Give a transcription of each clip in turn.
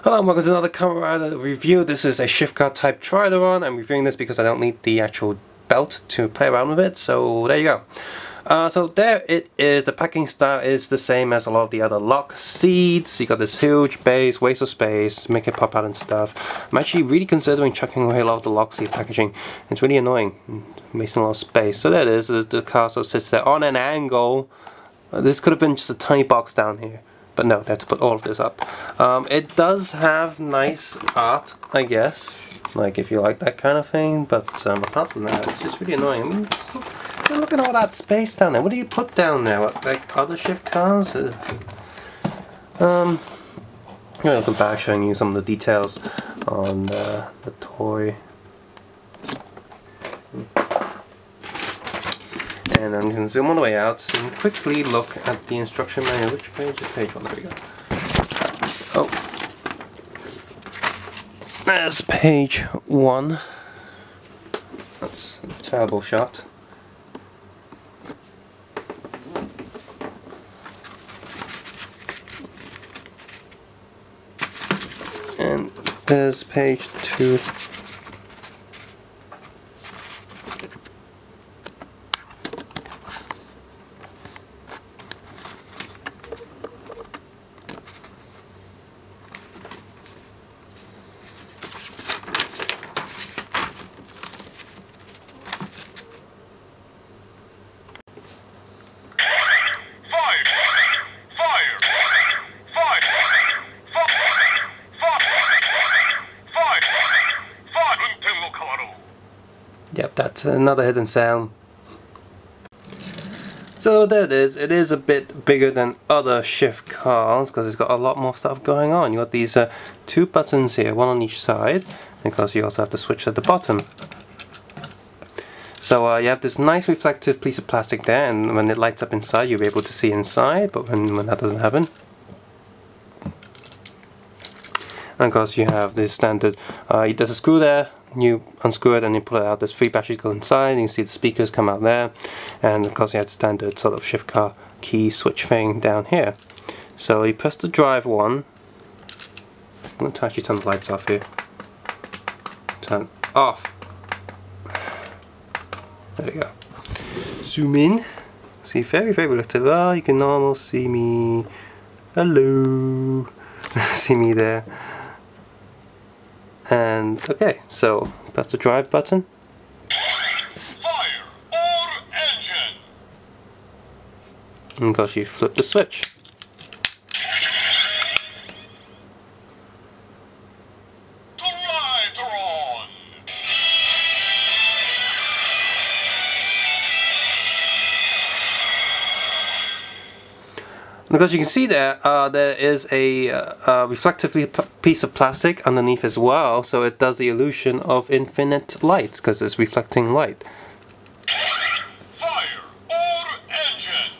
Hello and welcome to another Kamen review. This is a shift car type Tridoron. I'm reviewing this because I don't need the actual belt to play around with it, so there you go. So there it is. The packing style is the same as a lot of the other lock seats. You got this huge base, waste of space, make it pop out and stuff. I'm actually really considering chucking away a lot of the lock seat packaging. It's really annoying, wasting a lot of space. So there it is. The car sort of sits there on an angle. This could have been just a tiny box down here. But no, they had to put all of this up. It does have nice art, I guess, like if you like that kind of thing, but apart from that, it's just really annoying. I mean, just look at all that space down there. What do you put down there? What, like other shift cars? I'm going to go back showing you some of the details on the toy. And I'm going to zoom all the way out and quickly look at the instruction manual. Which page is page 1? There we go. Oh. There's page 1. That's a terrible shot. And there's page 2. Yep, that's another hidden sound. So there it is. It is a bit bigger than other shift cars because it's got a lot more stuff going on. You got these two buttons here, one on each side, because you also have to switch at the bottom. So you have this nice reflective piece of plastic there, and when it lights up inside you'll be able to see inside, but when that doesn't happen. And of course you have this standard, there's a screw there. You unscrew it and you pull it out. There's 3 batteries go inside, and you can see the speakers come out there, and of course you have the standard sort of shift car key switch thing down here. So you press the drive one. I'm going to actually turn the lights off here. Turn off. There we go. Zoom in. See, very relative. Ah, you can almost see me. Hello. See me there. And okay, so press the drive button. Fire or engine. And of course you flip the switch. Tridoron. Because you can see there, there is a reflective piece of plastic underneath as well, so it does the illusion of infinite light because it's reflecting light. Fire or engine.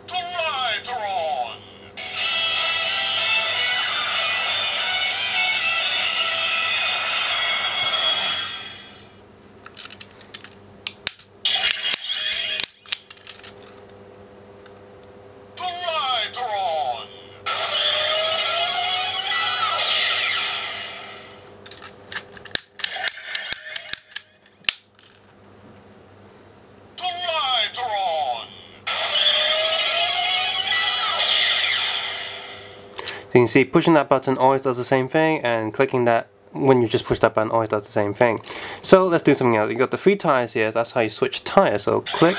Tridoron. So you can see pushing that button always does the same thing, and clicking that when you just push that button always does the same thing. So let's do something else. You got the 3 tires here, that's how you switch tires. So click.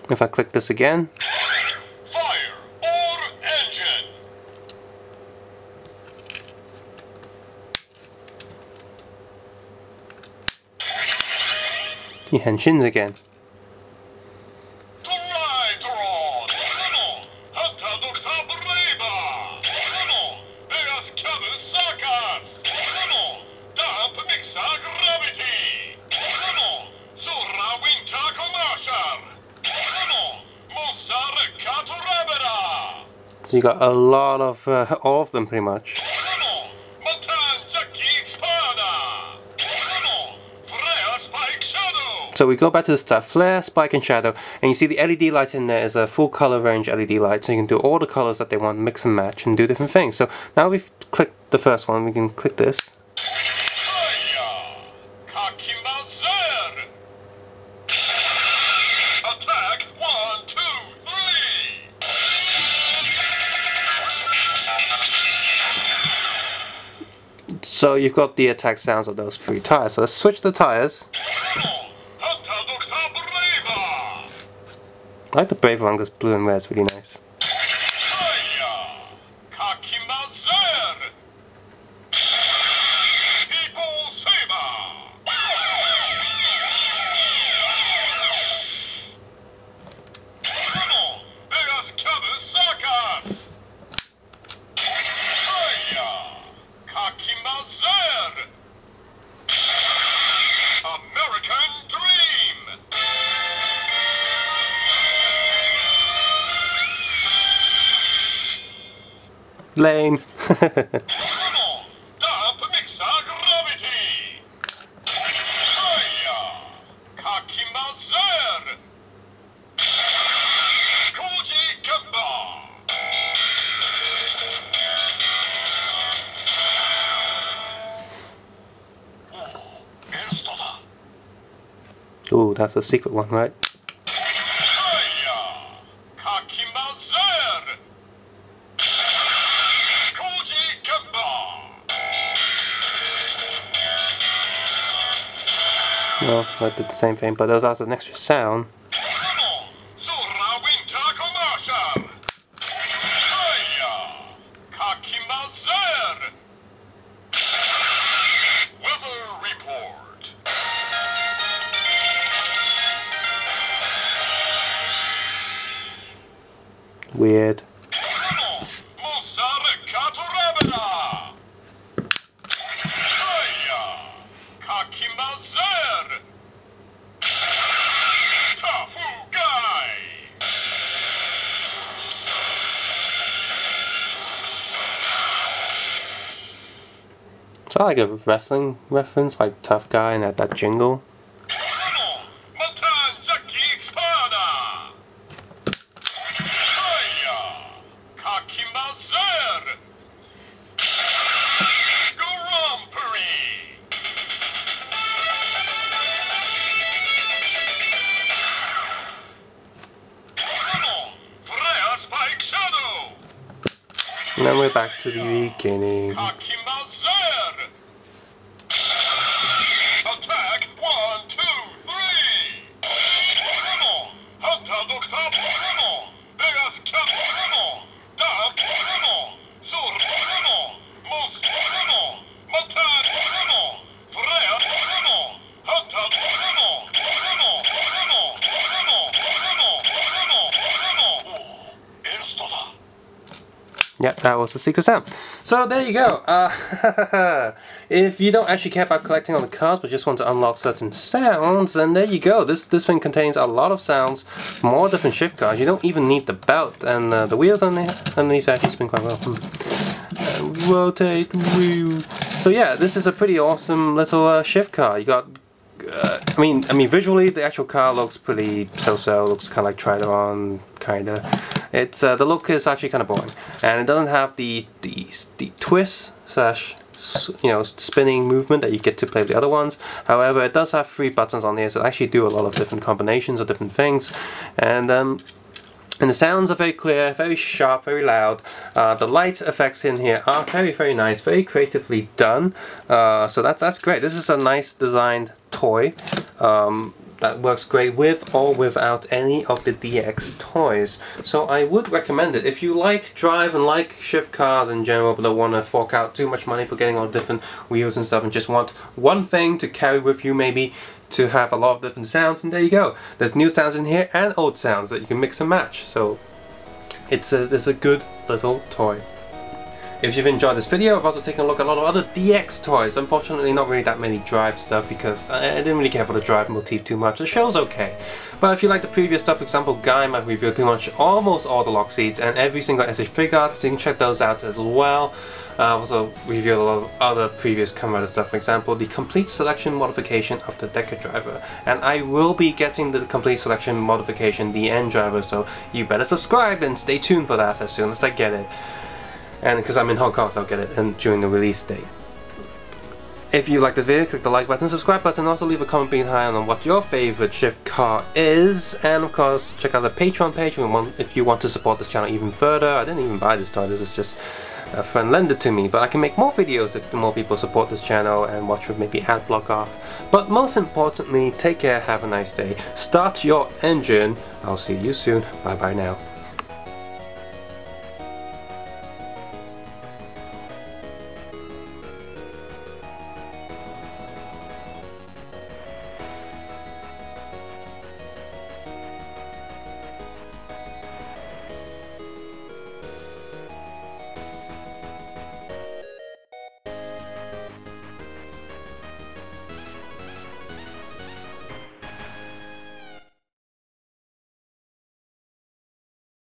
If I click this again. Fire or engine. You henshins again. So you got a lot of all of them pretty much. So we go back to the flare, spike and shadow, and you see the LED light in there is a full color range LED light, so you can do all the colors that they want, mix and match and do different things. So now we've clicked the first one, we can click this. So you've got the attack sounds of those 3 tires. So let's switch the tires. I like the brave one because blue and red is really nice. Lame. Ooh, that's a secret one, right? Well, I did the same thing, but those has an extra sound. Weird. Is that like a wrestling reference, like Tough Guy and that jingle? And then we're back to the beginning. Yep, that was the secret sound. So there you go. If you don't actually care about collecting all the cards but just want to unlock certain sounds, then there you go. This thing contains a lot of sounds from all different shift cards. You don't even need the belt, and the wheels underneath actually spin quite well. Rotate wheel. So yeah, this is a pretty awesome little shift card. You got. I mean, visually the actual car looks pretty so-so. Looks kind of like Tridoron, kinda. It's the look is actually kind of boring, and it doesn't have the twist slash spinning movement that you get to play the other ones. However, it does have 3 buttons on here, so it actually do a lot of different combinations of different things, and the sounds are very clear, very sharp, very loud. The light effects in here are very nice, very creatively done. So that's great. This is a nice designed toy that works great with or without any of the DX toys. So I would recommend it if you like drive and like shift cars in general, but don't want to fork out too much money for getting all different wheels and stuff, and just want one thing to carry with you, maybe to have a lot of different sounds. And there you go. There's new sounds in here and old sounds that you can mix and match. So it's a good little toy. If you've enjoyed this video, I've also taken a look at a lot of other DX toys. Unfortunately, not really that many drive stuff because I didn't really care for the drive motif too much. The show's okay. But if you like the previous stuff, for example, Kamen, I've reviewed pretty much almost all the lock seats and every single SH figure, so you can check those out as well. I also reviewed a lot of other previous Kamen Rider stuff, for example, the complete selection modification of the Decker driver. And I will be getting the complete selection modification, the N driver, so you better subscribe and stay tuned for that as soon as I get it. And because I'm in Hong Kong, so I'll get it during the release date. If you like the video, click the like button, subscribe button, also leave a comment behind on what your favorite shift car is. And of course, check out the Patreon page if you want to support this channel even further. I didn't even buy this toy, this is just a friend lent it to me, but I can make more videos if more people support this channel and watch with maybe ad block off. But most importantly, take care, have a nice day, start your engine, I'll see you soon, bye bye now.